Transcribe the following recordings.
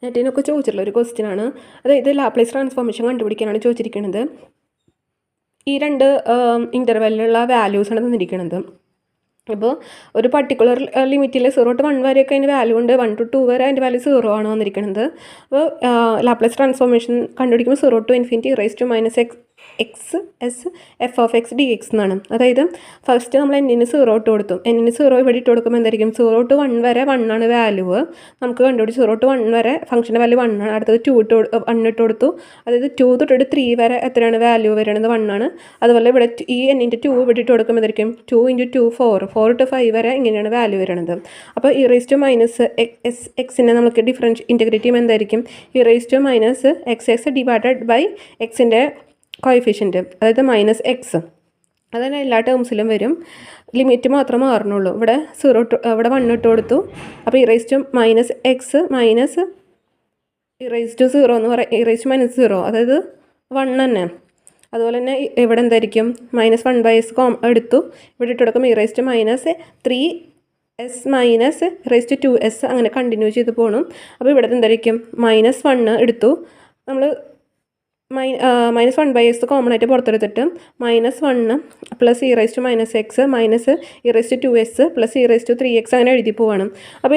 നെറ്റിനൊക്കെ ചോദിച്ചിട്ടുള്ള ഒരു ക്വസ്റ്റ്യൻ ആണ്. അതായത് ലാപ്ലേസ് ട്രാൻസ്ഫോർമേഷൻ കണ്ടുപിടിക്കാനാണ് ചോദിച്ചിരിക്കുന്നത്. ഈ രണ്ട് ഇൻ്റർവെല്ലിലുള്ള വാല്യൂസാണ് തന്നിരിക്കുന്നത്. അപ്പോൾ ഒരു പർട്ടിക്കുലർ ലിമിറ്റിൽ 0 to 1 വരെയൊക്കെ അതിൻ്റെ വാല്യൂ ഉണ്ട്, 1 to 2 വരെ അതിൻ്റെ വാല്യൂ 0 ആണ് വന്നിരിക്കുന്നത്. അപ്പോൾ ലാപ്ലേസ് ട്രാൻസ്ഫോർമേഷൻ കണ്ടുപിടിക്കുമ്പോൾ 0 to ∞ x s f of x d x എന്നാണ്. അതായത് ഫസ്റ്റ് നമ്മൾ എന്നിന് 0 ഇട്ട് കൊടുത്തു. എന്നിന് 0 ഇവിടെ ഇട്ട് കൊടുക്കുമ്പോൾ എന്തായിരിക്കും, 0 to 1 വരെ 1 ആണ് വാല്യൂ നമുക്ക് കണ്ടുപിടിച്ച്. 0 to 1 വരെ ഫംഗ്ഷൻ്റെ വാല്യൂ 1 ആണ്. അടുത്തത് 1 ഇട്ട് കൊടുത്തു. അതായത് 2 തൊട്ടിട്ട് 3 വരെ എത്രയാണ് വാല്യൂ വരുന്നത്, 1 ആണ്. അതുപോലെ ഇവിടെ ഈ എന്നിൻ്റെ 2 ഇവിടെ ഇട്ട് കൊടുക്കുമ്പോൾ എന്തായിരിക്കും, 2 × 2 4 to 5 വരെ ഇങ്ങനെയാണ് വാല്യൂ വരുന്നത്. അപ്പോൾ എക്സിനെ നമുക്ക് ഇൻറ്റഗ്രേറ്റ് ചെയ്യുമ്പോൾ എന്തായിരിക്കും, എക്സ് ഡിവൈഡഡ് ബൈ എക്സിൻ്റെ കോയിഫിഷ്യൻറ്റ്, അതായത് -x. അതന്നെ എല്ലാ ടേംസിലും വരും, ലിമിറ്റ് മാത്രമേ മാറണുള്ളൂ. ഇവിടെ 1 ഇട്ട് കൊടുത്തു. അപ്പോൾ -x -0 എന്ന് പറയും, -0 അതായത് 1 തന്നെ. അതുപോലെ തന്നെ ഇവിടെ എന്തായിരിക്കും, -1/s എടുത്തു, ഇവിടെ ഇട്ട് കൊടുക്കും -3s 2s അങ്ങനെ കണ്ടിന്യൂ ചെയ്ത് പോകണം. അപ്പോൾ ഇവിടെ എന്തായിരിക്കും, -1 എടുത്തു നമ്മൾ, -1/s കോമൺ ആയിട്ട് പുറത്തെടുത്തിട്ട് -1 plus -x -2s plus -3x അങ്ങനെ എഴുതി പോവാണ്. അപ്പോൾ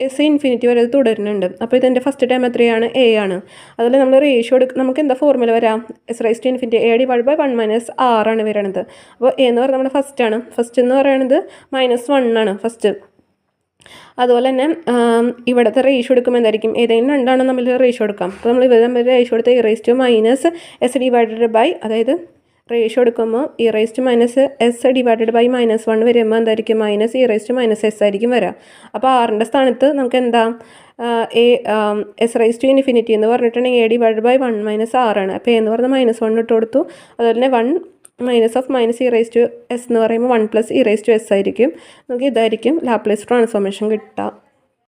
എസ് ഇൻഫിനിറ്റി വരെ തുടരുന്നുണ്ട്. അപ്പോൾ ഇതിൻ്റെ ഫസ്റ്റ് ടൈം എത്രയാണ്, a ആണ്. അതുപോലെ നമ്മൾ റേഷ്യോ നമുക്ക് എന്താ ഫോർമുല വരാം, s∞ a/1 - r ആണ് വരുന്നത്. അപ്പോൾ a എന്ന് പറയുന്നത് നമ്മുടെ ഫസ്റ്റ് എന്ന് പറയുന്നത് -1 ആണ് ഫസ്റ്റ്. അതുപോലെ തന്നെ ഇവിടുത്തെ റേഷ്യോ എടുക്കുമ്പോൾ എന്തായിരിക്കും, ഏതെങ്കിലും രണ്ടാണ് നമ്മൾ റേഷ്യോ എടുക്കാം. അപ്പോൾ നമ്മൾ ഇവർ തമ്മിൽ റേഷ്യോ എടുത്ത് -s ഡിവൈഡഡ് ബൈ, അതായത് റേഷ്യോ എടുക്കുമ്പോൾ -s ഡിവൈഡഡ് ബൈ -1 വരുമ്പോൾ എന്തായിരിക്കും, -s ആയിരിക്കും വരിക. അപ്പോൾ ആറിൻ്റെ സ്ഥാനത്ത് നമുക്ക് എന്താ s∞ എന്ന് പറഞ്ഞിട്ടുണ്ടെങ്കിൽ a ഡിവൈഡഡ് ബൈ 1 - r ആണ്. അപ്പോൾ എന്ന് പറഞ്ഞാൽ -1 ഇട്ട് കൊടുത്തു. അതുപോലെ തന്നെ 1 -e⁻s എന്ന് പറയുമ്പോൾ 1 + e⁻s ആയിരിക്കും. നമുക്ക് ഇതായിരിക്കും ലാപ്ലേസ് ട്രാൻസ്ഫോർമേഷൻ കിട്ടുക.